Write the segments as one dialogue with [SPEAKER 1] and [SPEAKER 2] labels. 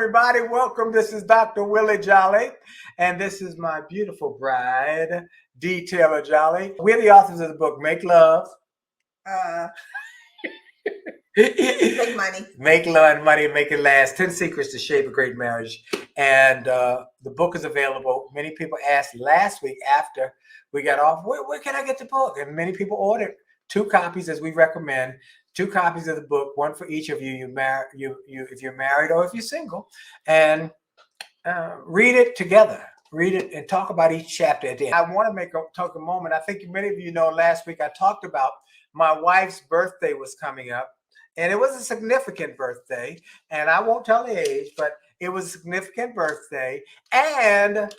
[SPEAKER 1] everybody. Welcome. This is Dr. Willie Jolley, and this is my beautiful bride, Dee Taylor-Jolley. We're the authors of the book, Make Love.
[SPEAKER 2] Make money.
[SPEAKER 1] Make love and money, make it last. 10 Secrets to Shape a Great Marriage. And the book is available. Many people asked last week after we got off, where can I get the book? And many people ordered 2 copies, as we recommend. 2 copies of the book, one for each of you. If you're married or if you're single, and read it together. Read it and talk about each chapter at the end. I want to take a moment. I think many of you know last week I talked about my wife's birthday was coming up, and it was a significant birthday. And I won't tell the age, but it was a significant birthday, and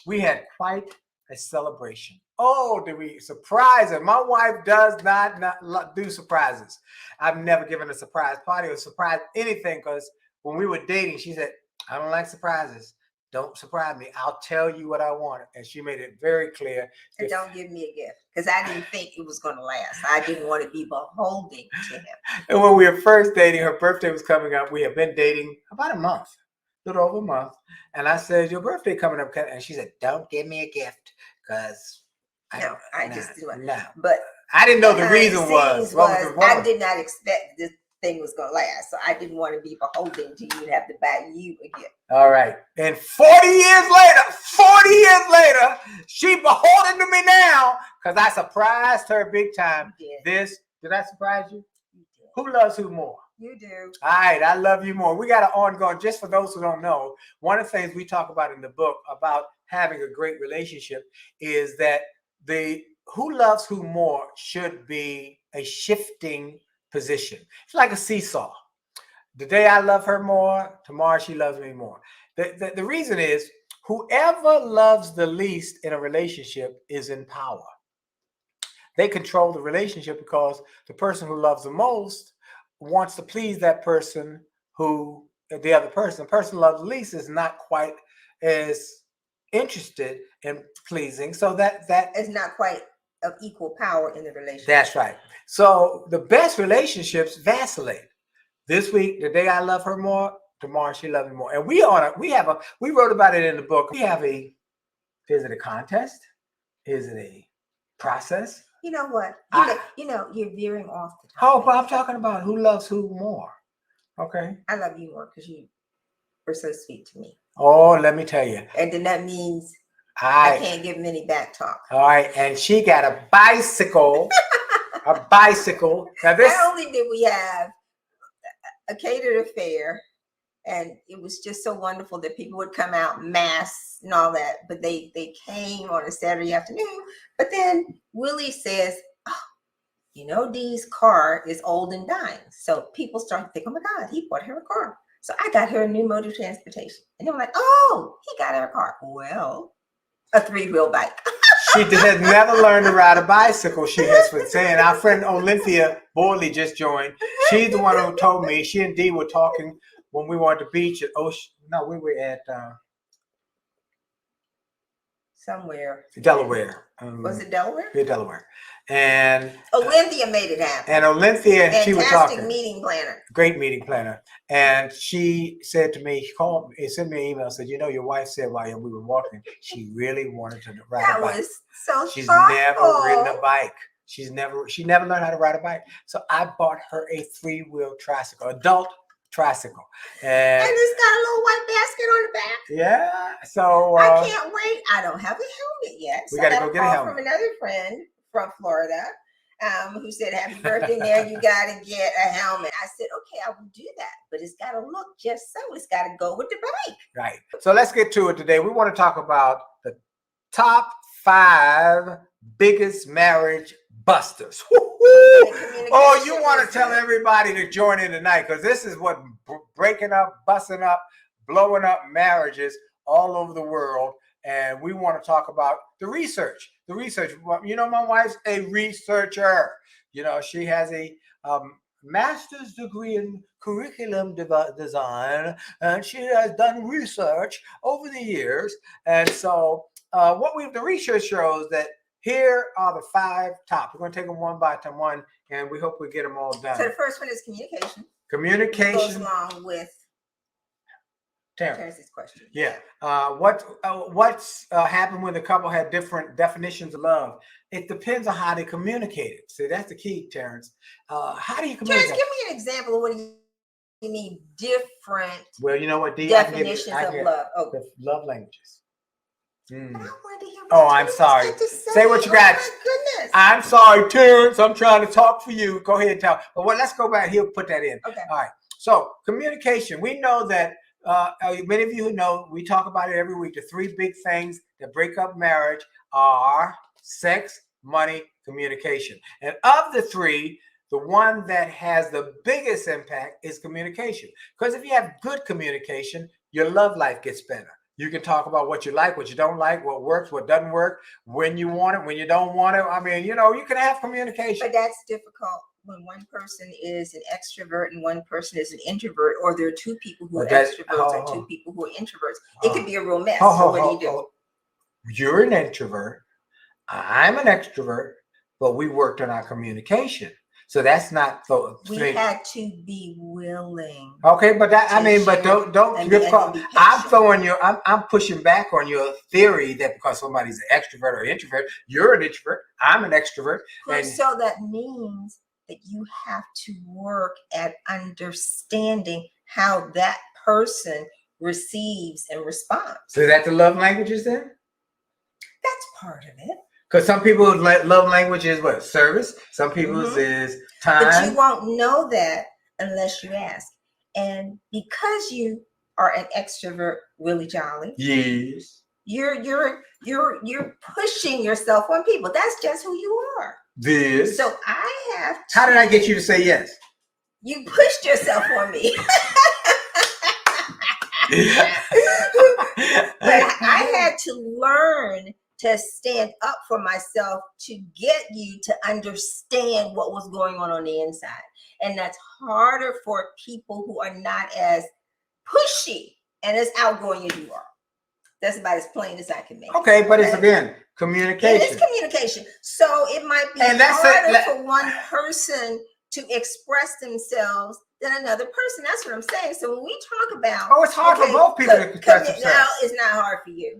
[SPEAKER 1] we had quite a celebration. Oh, did we surprise her? My wife does not do surprises. I've never given a surprise party or surprise anything, because when we were dating, she said, I don't like surprises. Don't surprise me. I'll tell you what I want. And she made it very clear.
[SPEAKER 2] And don't give me a gift, because I didn't think it was going to last. I didn't want to be beholden to him.
[SPEAKER 1] And when we were first dating, her birthday was coming up. We had been dating about a month, a little over a month. And I said, your birthday coming up. And she said, don't give me a gift, because
[SPEAKER 2] I just do it.
[SPEAKER 1] No.
[SPEAKER 2] But
[SPEAKER 1] I didn't know the reason was
[SPEAKER 2] I did not expect this thing was going to last. So I didn't want to be beholden to you and have to buy you a gift.
[SPEAKER 1] All right. And 40 years later, she beholden to me now, because I surprised her big time. Did I surprise you?
[SPEAKER 2] You did.
[SPEAKER 1] Who loves who more?
[SPEAKER 2] You do.
[SPEAKER 1] All right, I love you more. We got an ongoing, just for those who don't know, one of the things we talk about in the book about having a great relationship is that the who loves who more should be a shifting position. It's like a seesaw. The day I love her more, tomorrow she loves me more. The reason is whoever loves the least in a relationship is in power. They control the relationship, because the person who loves the most wants to please that person the other person. The person who loves the least is not quite as interested in pleasing. So that
[SPEAKER 2] is not quite of equal power in the relationship.
[SPEAKER 1] That's right. So the best relationships vacillate. This week, the day I love her more, tomorrow she loves me more. And we wrote about it in the book. Is it a contest? Is it a process?
[SPEAKER 2] You know what? You're veering off the topic.
[SPEAKER 1] Oh, but I'm talking about who loves who more. Okay.
[SPEAKER 2] I love you more because you were so sweet to me.
[SPEAKER 1] Oh, let me tell you.
[SPEAKER 2] And then that means I can't give many back talk.
[SPEAKER 1] All right. And she got a bicycle. A bicycle. Now
[SPEAKER 2] not only did we have a catered affair, and it was just so wonderful that people would come out mass and all that, but they came on a Saturday afternoon. But then Willie says, Dee's car is old and dying. So people start to think, oh my God, he bought her a car. So I got her a new mode of transportation. And they were like, oh, he got her a car. Well, a 3-wheel bike.
[SPEAKER 1] She has never learned to ride a bicycle, she has been saying. Our friend Olympia Borley just joined. She's the one who told me. She and Dee were talking when we were at the beach at we were at
[SPEAKER 2] somewhere.
[SPEAKER 1] Delaware.
[SPEAKER 2] Was it Delaware?
[SPEAKER 1] Yeah, Delaware. And
[SPEAKER 2] Olympia made it happen.
[SPEAKER 1] And Olympia, she was talking.
[SPEAKER 2] Fantastic meeting planner.
[SPEAKER 1] Great meeting planner. And she said to me, she called me, sent me an email, said, your wife said while we were walking, she really wanted to ride a bike.
[SPEAKER 2] That was so
[SPEAKER 1] She's
[SPEAKER 2] thoughtful.
[SPEAKER 1] never ridden a bike. She never learned how to ride a bike. So I bought her a 3-wheel tricycle, adult tricycle. And
[SPEAKER 2] it's got a little white basket on the back.
[SPEAKER 1] Yeah. So
[SPEAKER 2] I can't wait. I don't have a helmet yet.
[SPEAKER 1] We gotta go get a helmet.
[SPEAKER 2] From another friend from Florida, who said, happy birthday, now you gotta get a helmet. I said, okay, I will do that, but it's gotta look just so. It's gotta go with the bike.
[SPEAKER 1] Right. So let's get to it today. We want to talk about the top 5 biggest marriage busters. Oh, you want to tell everybody to join in tonight, because this is what breaking up, busting up, blowing up marriages all over the world. And we want to talk about the research. My wife's a researcher. She has a master's degree in curriculum design, and she has done research over the years. And so the research shows that here are the 5 top. We're going to take them one by one, and we hope we get them all done.
[SPEAKER 2] So the first one is communication.
[SPEAKER 1] Communication
[SPEAKER 2] goes along with Terrence's question.
[SPEAKER 1] Yeah. What's happened when the couple had different definitions of love? It depends on how they communicate it. See, that's the key, Terrence. How do you communicate?
[SPEAKER 2] Terrence, give me an example of what you mean different.
[SPEAKER 1] Well, you know what, Dee?
[SPEAKER 2] Definitions of love. Oh,
[SPEAKER 1] the love languages.
[SPEAKER 2] Oh,
[SPEAKER 1] I'm sorry. Say what you got.
[SPEAKER 2] Oh, my goodness.
[SPEAKER 1] I'm sorry, Terrence. I'm trying to talk for you. Go ahead and tell. But let's go back. He'll put that in.
[SPEAKER 2] Okay.
[SPEAKER 1] All right. So communication. We know that many of you know we talk about it every week. The three big things that break up marriage are sex, money, communication. And of the three, the one that has the biggest impact is communication. Because if you have good communication, your love life gets better. You can talk about what you like, what you don't like, what works, what doesn't work, when you want it, when you don't want it. I mean, you can have communication.
[SPEAKER 2] But that's difficult when one person is an extrovert and one person is an introvert, or there are two people who are extroverts and two people who are introverts. It could be a real mess. So what do you do?
[SPEAKER 1] You're an introvert. I'm an extrovert, but we worked on our communication. So that's not the
[SPEAKER 2] we had to be willing.
[SPEAKER 1] Okay, but but don't give call. I'm pushing back on your theory that because somebody's an extrovert or introvert, you're an introvert, I'm an extrovert.
[SPEAKER 2] And so that means that you have to work at understanding how that person receives and responds.
[SPEAKER 1] So that's the love languages then?
[SPEAKER 2] That's part of it.
[SPEAKER 1] Because some people's love language is what? Service. Some people's is time.
[SPEAKER 2] But you won't know that unless you ask. And because you are an extrovert, Willie Jolley.
[SPEAKER 1] Yes.
[SPEAKER 2] You're pushing yourself on people. That's just who you are.
[SPEAKER 1] This.
[SPEAKER 2] So I have to.
[SPEAKER 1] How did I get you to say yes?
[SPEAKER 2] You pushed yourself on me. But I had to learn to stand up for myself to get you to understand what was going on the inside. And that's harder for people who are not as pushy and as outgoing as you are. That's about as plain as I can make it.
[SPEAKER 1] Okay, but it's again, communication.
[SPEAKER 2] It is communication. So it might be harder for one person to express themselves than another person. That's what I'm saying. So when we talk about
[SPEAKER 1] it's hard for both people to express themselves.
[SPEAKER 2] Now it's not hard for you.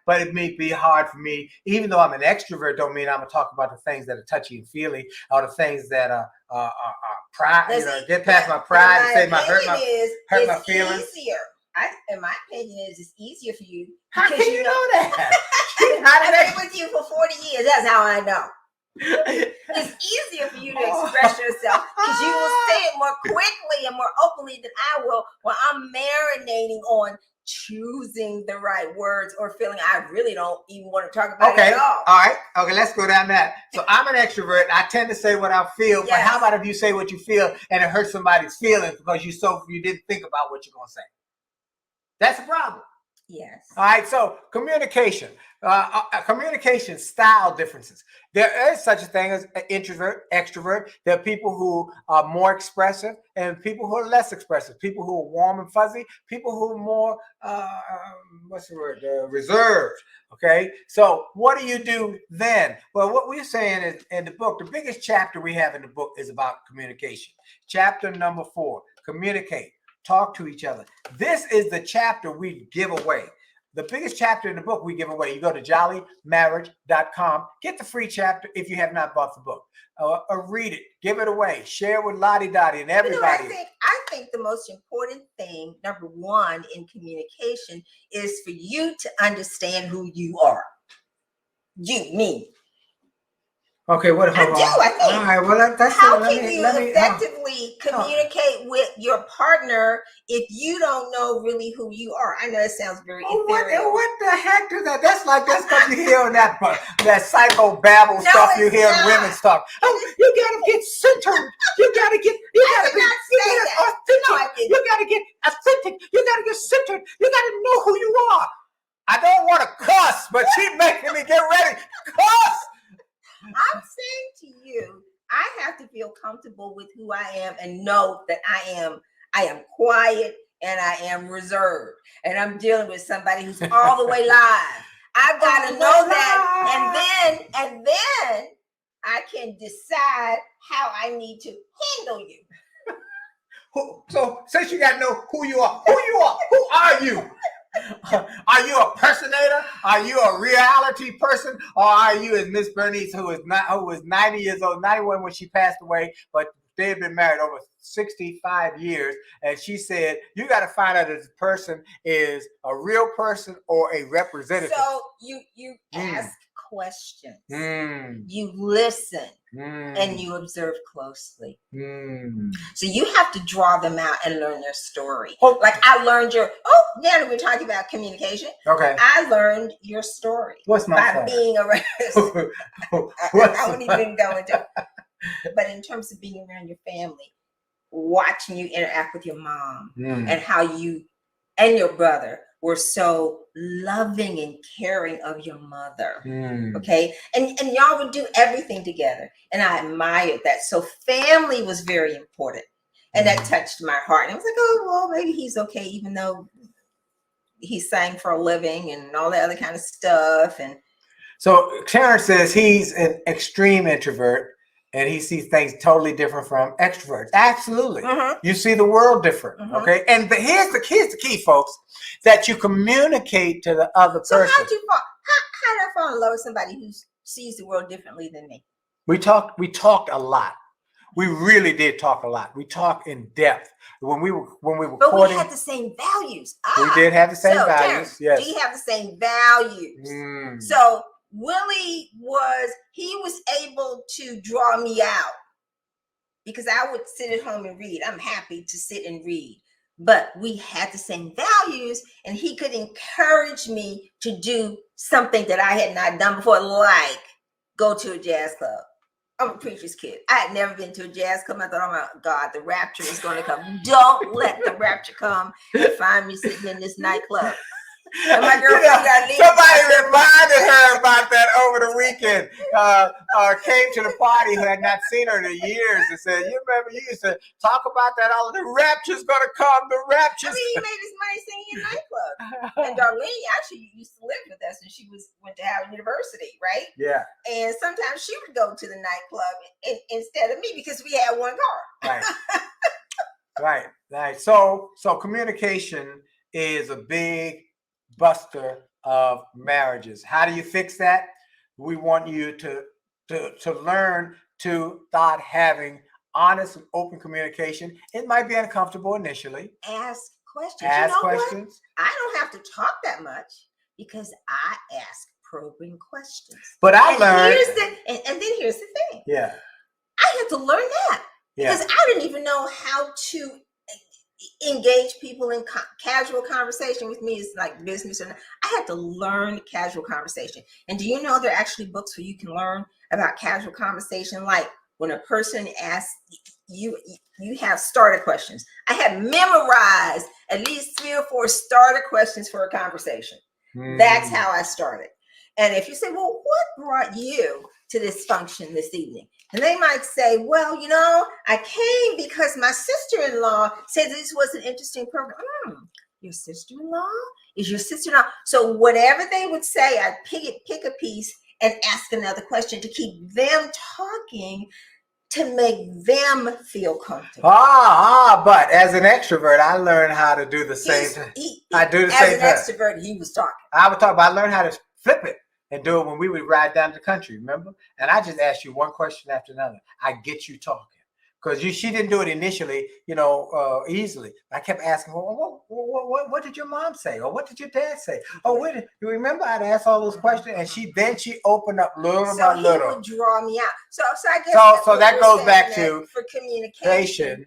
[SPEAKER 1] It may be hard for me. Even though I'm an extrovert, don't mean I'm gonna talk about the things that are touchy and feely or the things that are pride. Get past my pride and say hurt my feelings.
[SPEAKER 2] Easier. In my opinion, it's easier for you.
[SPEAKER 1] How can you know that?
[SPEAKER 2] I've been with you for 40 years. That's how I know. It's easier for you to express yourself because you will say it more quickly and more openly than I will when I'm marinating on choosing the right words or feeling I really don't even want to talk about it at all.
[SPEAKER 1] All right. Okay, let's go down that. So I'm an extrovert. I tend to say what I feel. Yes. But how about if you say what you feel and it hurts somebody's feelings because you didn't think about what you're going to say? That's a problem.
[SPEAKER 2] Yes.
[SPEAKER 1] All right. So communication. Communication style differences. There is such a thing as an introvert, extrovert. There are people who are more expressive and people who are less expressive. People who are warm and fuzzy. People who are more reserved. Okay. So what do you do then? Well, what we're saying is in the book, the biggest chapter we have in the book is about communication. Chapter number 4: communicate. Talk to each other. This is the chapter we give away. The biggest chapter in the book we give away. You go to jollymarriage.com. Get the free chapter if you have not bought the book. Read it. Give it away. Share with Lottie Dottie and everybody.
[SPEAKER 2] I think the most important thing, number one, in communication is for you to understand who you are. You, me.
[SPEAKER 1] Okay, I think. All right, well, that's
[SPEAKER 2] how can you effectively communicate with your partner if you don't know really who you are? I know it sounds very ethereal.
[SPEAKER 1] What the heck is that? That's because you hear on that psycho babble stuff you hear women talk. Oh, you gotta get centered. You gotta be authentic. You gotta get authentic. You gotta get centered. You gotta know who you are. I don't want to cuss, but she's making me get ready to cuss.
[SPEAKER 2] I'm saying to you, I have to feel comfortable with who I am and know that I am quiet and I am reserved and I'm dealing with somebody who's all the way live. I've got to know that, and then I can decide how I need to handle you.
[SPEAKER 1] So since you got to know who you are, who are you? Are you a personator? Are you a reality person? Or are you as Miss Bernice, who was 90 years old, 91 when she passed away, but they had been married over 65 years, and she said, you got to find out if this person is a real person or a representative.
[SPEAKER 2] So you ask questions, you listen, and you observe closely. So you have to draw them out and learn their story. Like I learned now that we're talking about communication.
[SPEAKER 1] Okay.
[SPEAKER 2] I learned your story.
[SPEAKER 1] What's my
[SPEAKER 2] by being around? I wouldn't even go into. But in terms of being around your family, watching you interact with your mom, and how you and your brother were so loving and caring of your mother. Okay. And y'all would do everything together. And I admired that. So family was very important. And that touched my heart. And I was like, oh, well, maybe he's okay, even though he sang for a living and all that other kind of stuff. And
[SPEAKER 1] so Clarence says he's an extreme introvert and he sees things totally different from extroverts. Absolutely. You see the world different. Okay. And here's the key, folks, that you communicate to the other person.
[SPEAKER 2] So how did I fall in love with somebody who sees the world differently than me?
[SPEAKER 1] We talked a lot. We really did talk a lot. We talked in depth. When we were
[SPEAKER 2] But we had the same values.
[SPEAKER 1] We did have the same values.
[SPEAKER 2] Terrence,
[SPEAKER 1] yes.
[SPEAKER 2] we have the same values. So Willie was able to draw me out because I would sit at home and read. I'm happy to sit and read. But we had the same values, and he could encourage me to do something that I had not done before, like go to a jazz club. I'm a preacher's kid. I had never been to a jazz club. I thought, oh my God, the rapture is going to come. Don't let the rapture come and find me sitting in this nightclub. And my girlfriend got leave.
[SPEAKER 1] Somebody reminded her about that over the weekend. Came to the party who had not seen her in years and said, you remember you used to talk about that all the rapture's gonna come, the rapture's.
[SPEAKER 2] I mean, he made his money singing in nightclubs. And Darlene actually used to live with us, and she went to Howard University, right?
[SPEAKER 1] Yeah. And
[SPEAKER 2] sometimes she would go to the nightclub instead of me because we had one car.
[SPEAKER 1] Right. Right. So communication is a big buster of marriages. How do you fix that? We want you to learn to start having honest and open communication. It might be uncomfortable initially.
[SPEAKER 2] Ask questions.
[SPEAKER 1] Ask questions.
[SPEAKER 2] What? I don't have to talk that much because I ask probing questions.
[SPEAKER 1] But I learned.
[SPEAKER 2] And then here's the thing.
[SPEAKER 1] Yeah.
[SPEAKER 2] I had to learn that because I didn't even know how to engage people in casual conversation. With me, it's like business, and I had to learn casual conversation. And do you know there are actually books where you can learn about casual conversation? Like when a person asks you have starter questions. I had memorized at least 3 or 4 starter questions for a conversation. That's how I started. And if you say, well, what brought you to this function this evening? And they might say, well, I came because my sister-in-law said this was an interesting program. Your sister-in-law? Is your sister-in-law? So whatever they would say, I'd pick a piece and ask another question to keep them talking, to make them feel comfortable.
[SPEAKER 1] But as an extrovert, I learned how to do the same thing. I do the same thing.
[SPEAKER 2] As an extrovert, he was talking.
[SPEAKER 1] I would talk, but I learned how to flip it and do it when we would ride down the country, remember? And I just asked you one question after another. I get you talking. Because she didn't do it initially, easily. I kept asking, well, what did your mom say? Or what did your dad say? Oh, you remember I'd ask all those questions? And she opened up little by little.
[SPEAKER 2] So he would draw me out. So I guess
[SPEAKER 1] so that goes back to
[SPEAKER 2] for communication.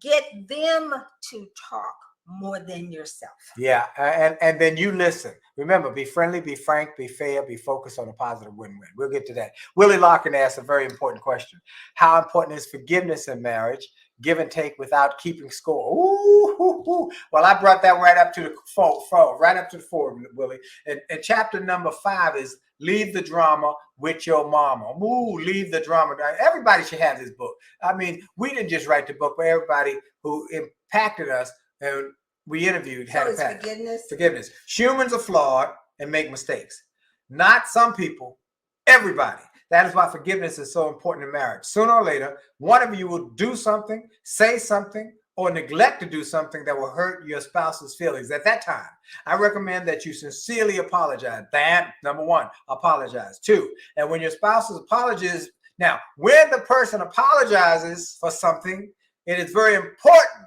[SPEAKER 2] Get them to talk more than yourself.
[SPEAKER 1] Yeah, and then you listen. Remember, be friendly, be frank, be fair, be focused on a positive win-win. We'll get to that. Willie Larkin asked a very important question. How important is forgiveness in marriage? Give and take without keeping score. Ooh. Well, I brought that right up to the fore, Willie. And chapter number 5 is leave the drama with your mama. Ooh, leave the drama. Everybody should have this book. I mean, we didn't just write the book, but everybody who impacted us and we interviewed had a pattern. Forgiveness. Humans are flawed and make mistakes. Not some people, everybody. That is why forgiveness is so important in marriage. Sooner or later, one of you will do something, say something, or neglect to do something that will hurt your spouse's feelings at that time, I recommend that you sincerely apologize. That, number one, apologize. Two, and when your spouse's apologies, now, when the person apologizes for something, it is very important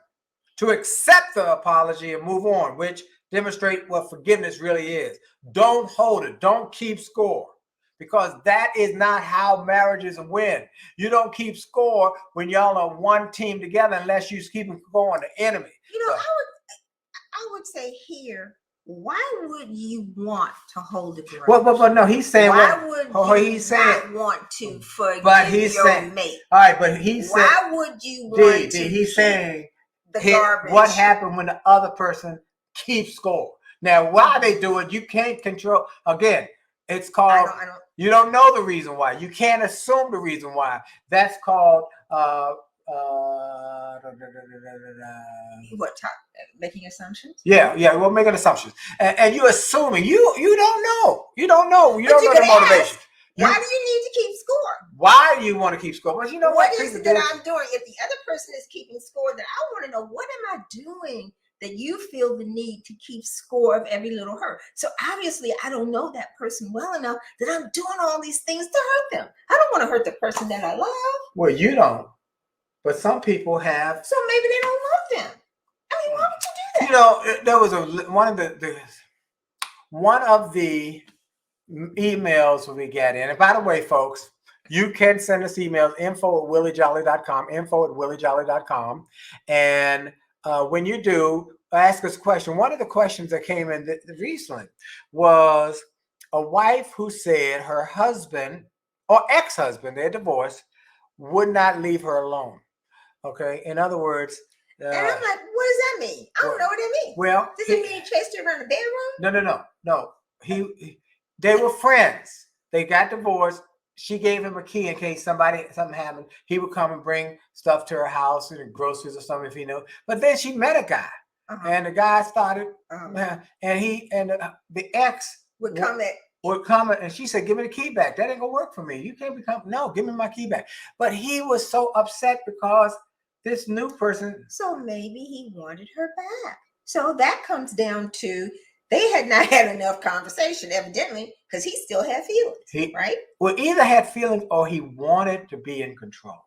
[SPEAKER 1] to accept the apology and move on, which demonstrate what forgiveness really is. Don't hold it. Don't keep score, because that is not how marriages win. You don't keep score when y'all are one team together unless you keep scoring the enemy. So,
[SPEAKER 2] I would say here, why would you want to hold a grudge?
[SPEAKER 1] Well, no, he's saying
[SPEAKER 2] why would you
[SPEAKER 1] he's saying,
[SPEAKER 2] not want to forgive
[SPEAKER 1] but he's
[SPEAKER 2] your
[SPEAKER 1] saying,
[SPEAKER 2] mate?
[SPEAKER 1] all right, but he said,
[SPEAKER 2] why would you want to
[SPEAKER 1] he's saying
[SPEAKER 2] the garbage?
[SPEAKER 1] What happened when the other person keeps score? Now, why they do it, you can't control. Again, it's called, you don't know the reason why. You can't assume the reason why. That's called
[SPEAKER 2] making assumptions?
[SPEAKER 1] Yeah, we're making assumptions. And you're assuming. You don't know. You don't know the motivation.
[SPEAKER 2] Why do you need to keep score?
[SPEAKER 1] Why do you want to keep score? Well, you know
[SPEAKER 2] what is it that I'm doing? If the other person is keeping score, then I want to know, what am I doing that you feel the need to keep score of every little hurt? So obviously I don't know that person well enough that I'm doing all these things to hurt them. I don't want to hurt the person that I love.
[SPEAKER 1] Well, you don't. But some people have.
[SPEAKER 2] So maybe they don't love them. I mean, why would you do that?
[SPEAKER 1] You know, there was one of the emails we get in. And by the way, folks, you can send us emails, info@williejolly.com, info@williejolly.com. And when you do, ask us a question. One of the questions that came in recently was a wife who said her husband or ex-husband, they're divorced, would not leave her alone. Okay, in other words,
[SPEAKER 2] and I'm like, what does that mean? I don't know what that means.
[SPEAKER 1] Well,
[SPEAKER 2] does it mean he chased her around the bedroom?
[SPEAKER 1] No. They were friends. They got divorced. She gave him a key in case something happened. He would come and bring stuff to her house and groceries or something if he knew. But then she met a guy, and the guy started, and the ex
[SPEAKER 2] would come
[SPEAKER 1] and she said, "Give me the key back. That ain't gonna work for me. You can't give me my key back." But he was so upset because this new person.
[SPEAKER 2] So maybe he wanted her back. So that comes down to they had not had enough conversation, evidently, because he still had feelings, right?
[SPEAKER 1] Well, either had feelings or he wanted to be in control.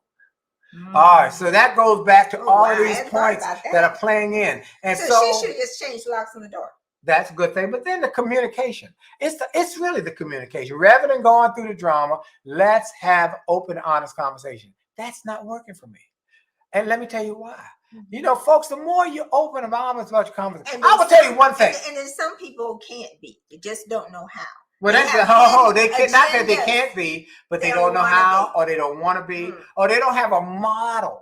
[SPEAKER 1] All right, so that goes back to all of these points that are playing in. And so
[SPEAKER 2] she should have just changed locks on the door.
[SPEAKER 1] That's a good thing. But then the communication. It's really the communication. Rather than going through the drama, let's have open, honest conversation. That's not working for me. And let me tell you why. You know, folks, the more you open and honest about your conversation, I will tell you one thing.
[SPEAKER 2] And then some people can't be. They just don't know how.
[SPEAKER 1] Well, that's they can't, not that they can't be, but they don't know how, or they don't want to be, or they don't have a model.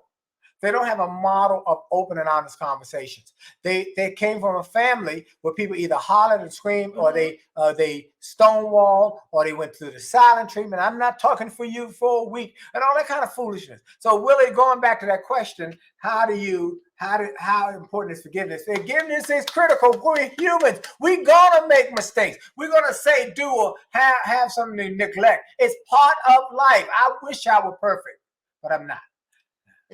[SPEAKER 1] They don't have a model of open and honest conversations. They came from a family where people either hollered and screamed, or they stonewalled, or they went through the silent treatment. I'm not talking for you for a week, and all that kind of foolishness. So, Willie, going back to that question, how important is forgiveness? Forgiveness is critical. We're humans. We're gonna make mistakes. We're gonna say, do, or have something to neglect. It's part of life. I wish I were perfect, but I'm not.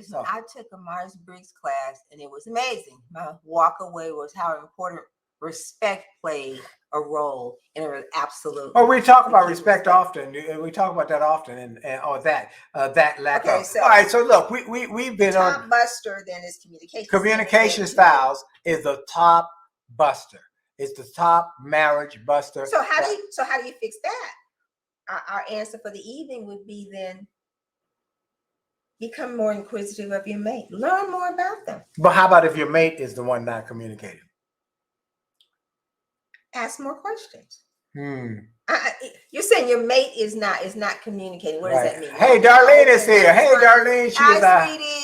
[SPEAKER 2] So I took a Myers-Briggs class, and it was amazing. My walk away was how important respect played a role in an absolute.
[SPEAKER 1] Oh, we talk about respect often. We talk about that often, that lack of. So, all right, so look, we've been
[SPEAKER 2] on.
[SPEAKER 1] Top
[SPEAKER 2] buster then is communication.
[SPEAKER 1] Communication styles is the top buster. It's the top marriage buster.
[SPEAKER 2] So how do you fix that? Our answer for the evening would be then. Become more inquisitive of your mate. Learn more about them.
[SPEAKER 1] But how about if your mate is the one not communicating?
[SPEAKER 2] Ask more questions. You're saying your mate is not communicating. What does that mean?
[SPEAKER 1] Hey, Darlene is here. Hey, Darlene.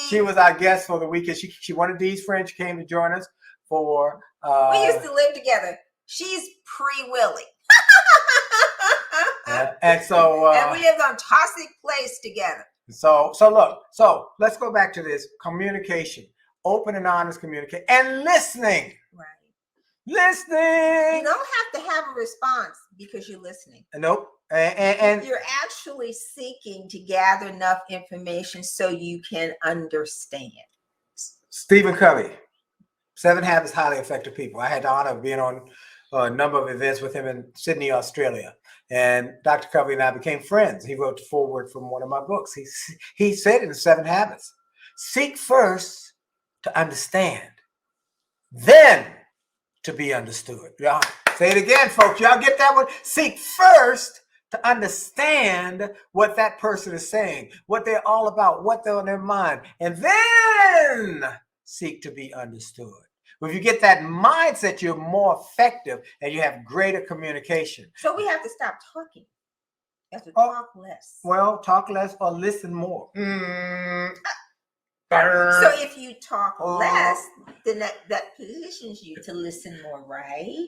[SPEAKER 1] She was our guest for the weekend. She one of Dee's friends. She came to join us for.
[SPEAKER 2] We used to live together. She's pre-Willie.
[SPEAKER 1] And so.
[SPEAKER 2] And we lived on Toxic Place together.
[SPEAKER 1] So let's go back to this communication, open and honest communication, and listening.
[SPEAKER 2] Right.
[SPEAKER 1] Listening.
[SPEAKER 2] You don't have to have a response because you're listening.
[SPEAKER 1] Nope. And
[SPEAKER 2] you're actually seeking to gather enough information so you can understand.
[SPEAKER 1] Stephen Covey, 7 Habits of Highly Effective People. I had the honor of being on a number of events with him in Sydney, Australia. And Dr. Covey and I became friends. He wrote the foreword from one of my books. He said in the 7 Habits, seek first to understand, then to be understood. Y'all say it again, folks. Y'all get that one? Seek first to understand what that person is saying, what they're all about, what they're on their mind, and then seek to be understood. If you get that mindset, you're more effective and you have greater communication.
[SPEAKER 2] So we have to stop talking. We have to talk less.
[SPEAKER 1] Well, talk less or listen more.
[SPEAKER 2] So if you talk less, then that positions you to listen more, right?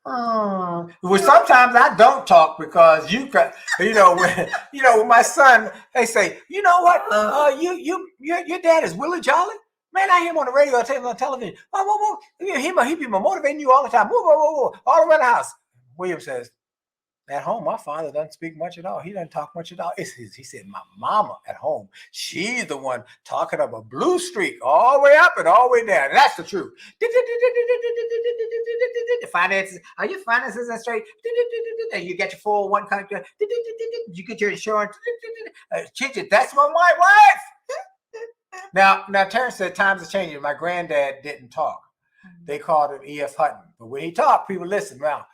[SPEAKER 1] Well, sometimes I don't talk because when my son, they say, you know what? Your dad is Willie Jolley. Man, I hear him on the radio, on television. He be motivating you all the time. All around the house. William says, at home, my father doesn't speak much at all. He doesn't talk much at all. He said, my mama at home, she's the one talking of a blue streak all the way up and all the way down. And that's the truth. The finances, are your finances that straight? You get your 401 contract. You get your insurance. That's my wife. Now, Terrence said times are changing. My granddad didn't talk. They called him E.F. Hutton. But when he talked, people listened. Now,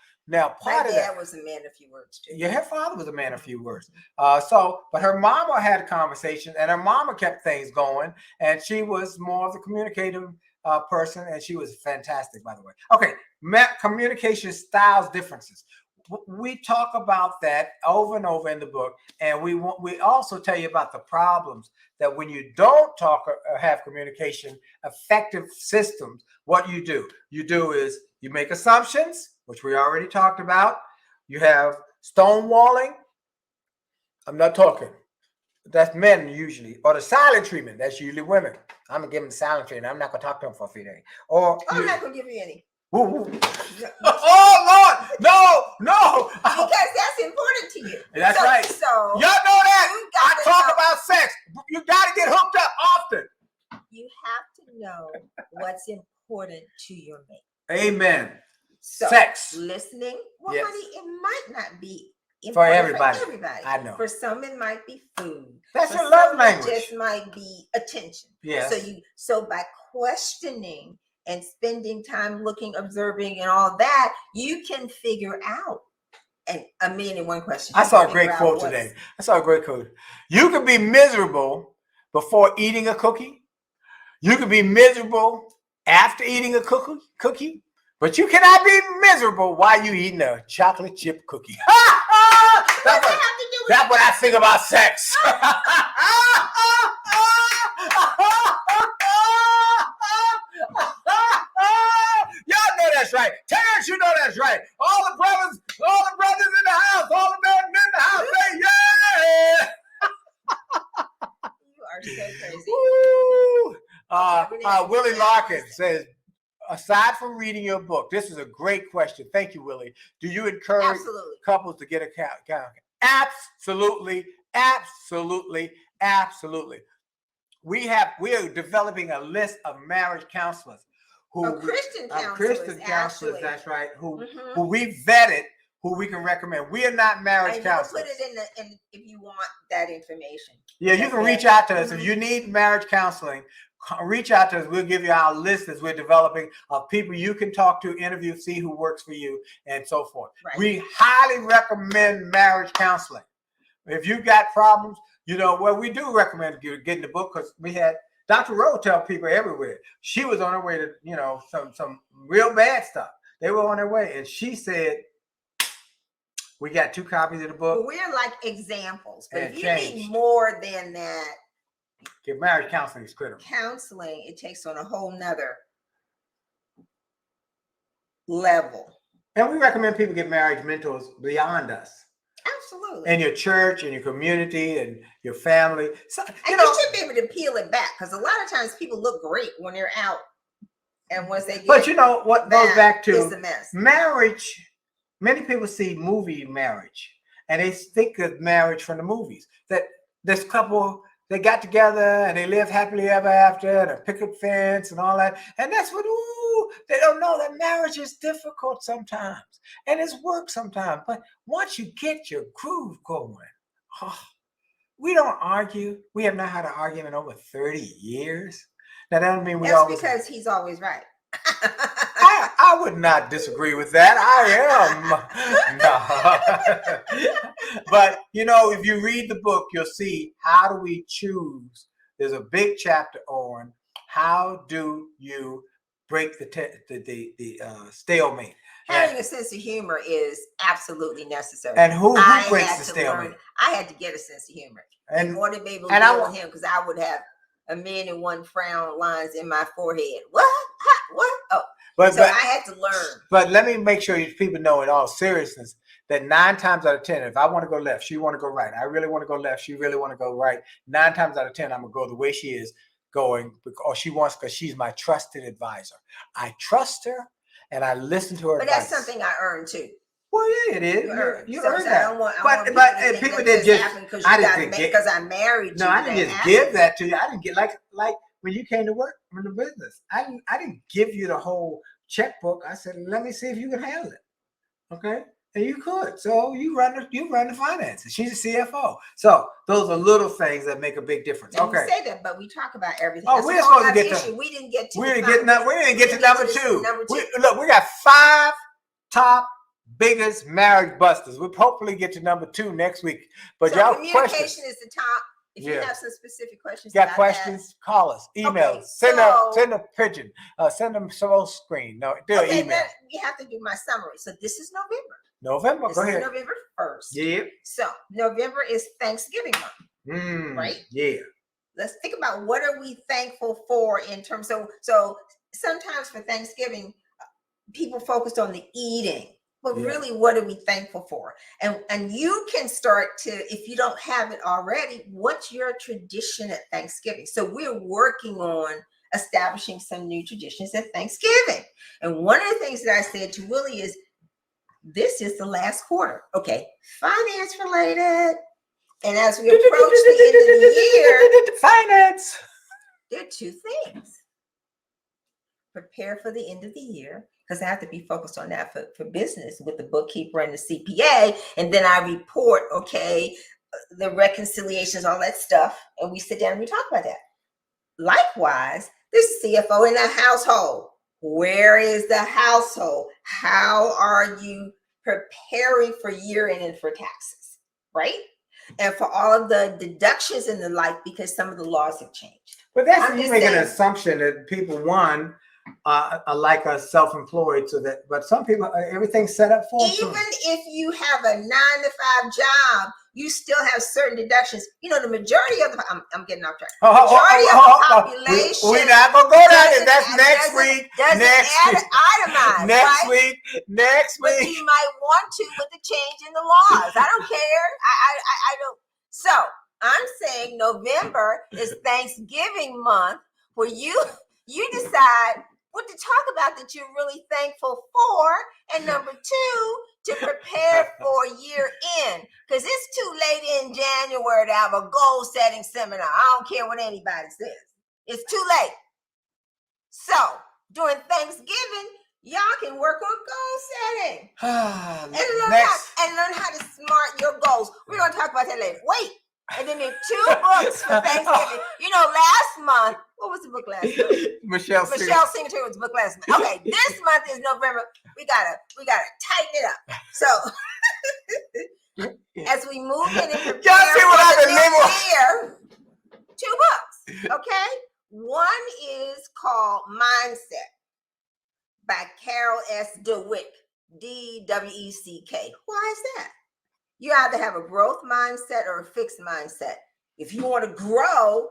[SPEAKER 1] part of that
[SPEAKER 2] was a man of few words too.
[SPEAKER 1] Yeah, her father was a man of few words. But her mama had a conversation, and her mama kept things going, and she was more of a communicative person, and she was fantastic, by the way. Okay, communication styles differences. We talk about that over and over in the book, and we also tell you about the problems that when you don't talk or have communication effective systems, what you do is you make assumptions, which we already talked about. You have stonewalling. I'm not talking. That's men usually. Or the silent treatment. That's usually women. I'm going to give them the silent treatment. I'm not going to talk to them for a few days.
[SPEAKER 2] I'm not going to give you any.
[SPEAKER 1] Oh, Lord. No.
[SPEAKER 2] Because that's important to you.
[SPEAKER 1] That's right.
[SPEAKER 2] So
[SPEAKER 1] y'all know that. I talk about sex. You got to get hooked up often.
[SPEAKER 2] You have to know what's important to your mate.
[SPEAKER 1] Amen.
[SPEAKER 2] So,
[SPEAKER 1] sex.
[SPEAKER 2] Listening. Well,
[SPEAKER 1] yes.
[SPEAKER 2] honey, it might not be
[SPEAKER 1] for everybody.
[SPEAKER 2] I
[SPEAKER 1] know.
[SPEAKER 2] For some, it might be food.
[SPEAKER 1] That's your love language.
[SPEAKER 2] It just might be attention.
[SPEAKER 1] Yes.
[SPEAKER 2] So by questioning and spending time looking, observing, and all that, you can figure out. And a million and one questions.
[SPEAKER 1] I saw a great quote today. You can be miserable before eating a cookie. You can be miserable after eating a cookie. But you cannot be miserable while you eating a chocolate chip cookie. That's what I think about sex. Y'all know that's right. Terrence, you know that's right. All the brothers in the house, all the men in the house, say yeah.
[SPEAKER 2] You are so crazy.
[SPEAKER 1] Willie Larkin says, aside from reading your book, this is a great question. Thank you, Willie. Do you encourage couples to get a Absolutely. We are developing a list of marriage counselors
[SPEAKER 2] Christian
[SPEAKER 1] counselors. That's right. Who we vetted, who we can recommend. We are not marriage counselors.
[SPEAKER 2] Put it in if you want that information.
[SPEAKER 1] Yeah, you can reach out to us if you need marriage counseling. Reach out to us. We'll give you our list as we're developing of people you can talk to, interview, see who works for you, and so forth. Right. We highly recommend marriage counseling. If you've got problems, we do recommend getting the book because we had Dr. Rowe tell people everywhere. She was on her way to, some real bad stuff. They were on their way, and she said, we got 2 copies of the book.
[SPEAKER 2] But we're like examples. But if you need more than that,
[SPEAKER 1] marriage counseling is critical.
[SPEAKER 2] Counseling, it takes on a whole nother level.
[SPEAKER 1] And we recommend people get marriage mentors beyond us.
[SPEAKER 2] Absolutely.
[SPEAKER 1] In your church, in your community, and your family. So,
[SPEAKER 2] you should be able to peel it back because a lot of times people look great when they're out. And once they get
[SPEAKER 1] But you know what goes back to
[SPEAKER 2] it's a mess.
[SPEAKER 1] Marriage. Many people see movie marriage and they think of marriage from the movies. That this couple they got together and they live happily ever after, and a picket fence and all that. And that's what, they don't know that marriage is difficult sometimes and it's work sometimes. But once you get your groove going, we don't argue. We have not had an argument over 30 years. Now, that doesn't mean
[SPEAKER 2] That's because he's always right.
[SPEAKER 1] I would not disagree with that. I am. No. But, if you read the book, you'll see how do we choose. There's a big chapter on how do you break the stalemate.
[SPEAKER 2] Having a sense of humor is absolutely necessary.
[SPEAKER 1] And who breaks the stalemate?
[SPEAKER 2] I had to get a sense of humor in order to be able to deal with him, because I would have a million and one frown lines in my forehead. What? Oh, but I had to learn.
[SPEAKER 1] But let me make sure people know in all seriousness that 9 times out of 10, if I want to go left, she want to go right. I really want to go left. She really want to go right. 9 times out of 10, I'm going to go the way she is going, or she wants, because she's my trusted advisor. I trust her and I listen to her
[SPEAKER 2] But
[SPEAKER 1] advice.
[SPEAKER 2] that's something I earned too.
[SPEAKER 1] Well, yeah, it is. You earned that.
[SPEAKER 2] But
[SPEAKER 1] people didn't just.
[SPEAKER 2] Because I married you.
[SPEAKER 1] No, I didn't just give that to you. I didn't get like when you came to work in the business. I didn't give you the whole checkbook. I said, let me see if you can handle it. Okay, and you could. So you run the finances. She's a CFO. So those are little things that make a big difference.
[SPEAKER 2] And
[SPEAKER 1] okay.
[SPEAKER 2] We say that, but we talk about everything.
[SPEAKER 1] Oh, we're supposed to get to.
[SPEAKER 2] We didn't get to.
[SPEAKER 1] We didn't get to number 2. Look, we got 5 top biggest marriage busters. We'll hopefully get to number 2 next week. But
[SPEAKER 2] so
[SPEAKER 1] y'all,
[SPEAKER 2] communication is the top. If you have some specific questions,
[SPEAKER 1] got questions, call us, email,
[SPEAKER 2] okay,
[SPEAKER 1] send a pigeon, send them some screen. No, do an email.
[SPEAKER 2] You have to do my summary. So this is November.
[SPEAKER 1] Go ahead.
[SPEAKER 2] November 1st.
[SPEAKER 1] Yeah.
[SPEAKER 2] So November is Thanksgiving month, right?
[SPEAKER 1] Yeah.
[SPEAKER 2] Let's think about what are we thankful for in terms. So sometimes for Thanksgiving, people focus on the eating. But really, what are we thankful for? And you can start to, if you don't have it already, what's your tradition at Thanksgiving? So we're working on establishing some new traditions at Thanksgiving. And one of the things that I said to Willie is, this is the last quarter. Okay, finance related. And as we approach the end of the year,
[SPEAKER 1] finance.
[SPEAKER 2] There are 2 things. Prepare for the end of the year, because I have to be focused on that for business with the bookkeeper and the CPA. And then I report, the reconciliations, all that stuff. And we sit down and we talk about that. Likewise, there's CFO in the household. Where is the household? How are you preparing for year-end and for taxes, right? And for all of the deductions and the like, because some of the laws have changed.
[SPEAKER 1] But that's you make an assumption that people, are like us, self-employed, but some people, everything's set up for them.
[SPEAKER 2] Even if you have a 9-to-5 job, you still have certain deductions. The majority of I'm getting off track. Majority of the population.
[SPEAKER 1] We're not gonna go down there. That's next week.
[SPEAKER 2] Itemized.
[SPEAKER 1] Next week.
[SPEAKER 2] But you might want to with the change in the laws. I don't care. I don't. So I'm saying November is Thanksgiving month, where you decide what to talk about that you're really thankful for, and number 2, to prepare for year end, because it's too late in January to have a goal setting seminar. I don't care what anybody says. It's too late. So during Thanksgiving, y'all can work on goal setting and learn how to smart your goals. We're going to talk about that later. Wait. And then there are 2 books for Thanksgiving. Last month, what was the book last month?
[SPEAKER 1] Michelle
[SPEAKER 2] Singletary was the book last month. Okay, this month is November. We gotta tighten it up. So as we move in and prepare for the new year, 2 books. Okay, one is called Mindset by Carol S. Dweck, Dweck. Why is that? You either have a growth mindset or a fixed mindset. If you want to grow,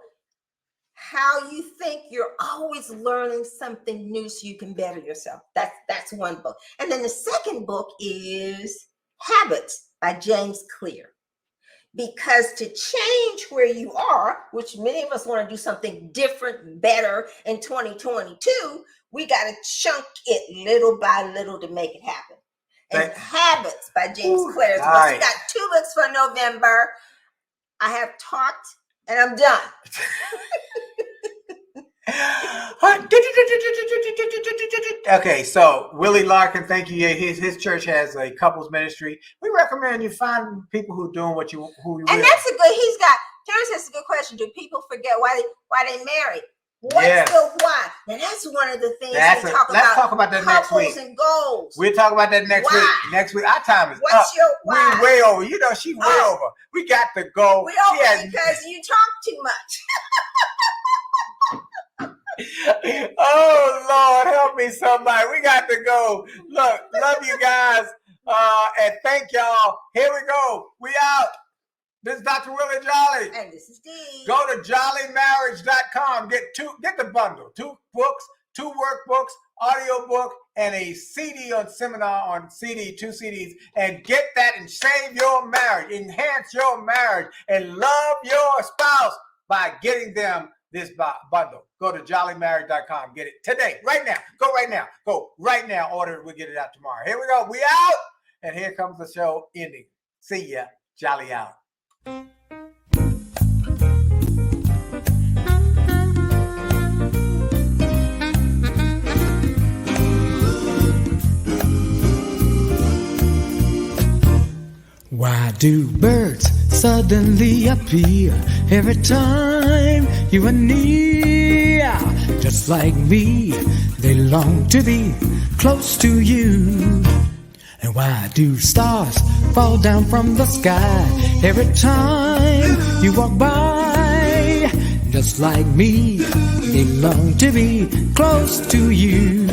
[SPEAKER 2] how you think, you're always learning something new so you can better yourself. That's one book. And then the second book is Habits by James Clear. Because to change where you are, which many of us want to do something different, better in 2022, we got to chunk it little by little to make it happen. And Habits by James Clear. So we got 2 books for November. I have talked And I'm done.
[SPEAKER 1] Okay, so Willie Larkin, thank you. Yeah, his church has a couples ministry. We recommend you find people who doing who you
[SPEAKER 2] And that's a good. Terrence has a good question. Do people forget why they married? What's the why? And that's one of the things let's talk about that next week. And goals.
[SPEAKER 1] We'll talk about that next week. Next week, our time is up.
[SPEAKER 2] What's your why?
[SPEAKER 1] We're way over. You know, she's way over. We got to go.
[SPEAKER 2] We over because you talk too much.
[SPEAKER 1] Oh Lord, help me somebody. We got to go. Look, love you guys. And thank y'all. Here we go. We out. This is Dr. Willie Jolley.
[SPEAKER 2] And this is Dee.
[SPEAKER 1] Go to jollymarriage.com. Get the bundle. 2 books, 2 workbooks, audio book, and a CD on seminar on CD, 2 CDs. And get that and save your marriage. Enhance your marriage. And love your spouse by getting them this bundle. Go to jollymarriage.com. Get it today, right now. Go right now. Go right now. Order it. We'll get it out tomorrow. Here we go. We out. And here comes the show ending. See ya. Jolly out.
[SPEAKER 3] Why do birds suddenly appear every time you are near? Just like me, they long to be close to you. And why do stars fall down from the sky every time you walk by? Just like me, they long to be close to you.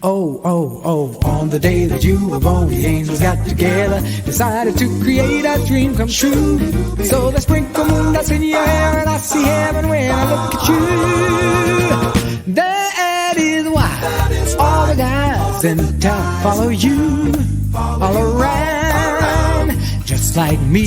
[SPEAKER 3] Oh, oh, oh, on the day that you were born, the angels got together, decided to create a dream come true. So they sprinkle moon dust in your hair, and I see heaven when I look at you. That is why all the guys in town follow you all around. Just like me,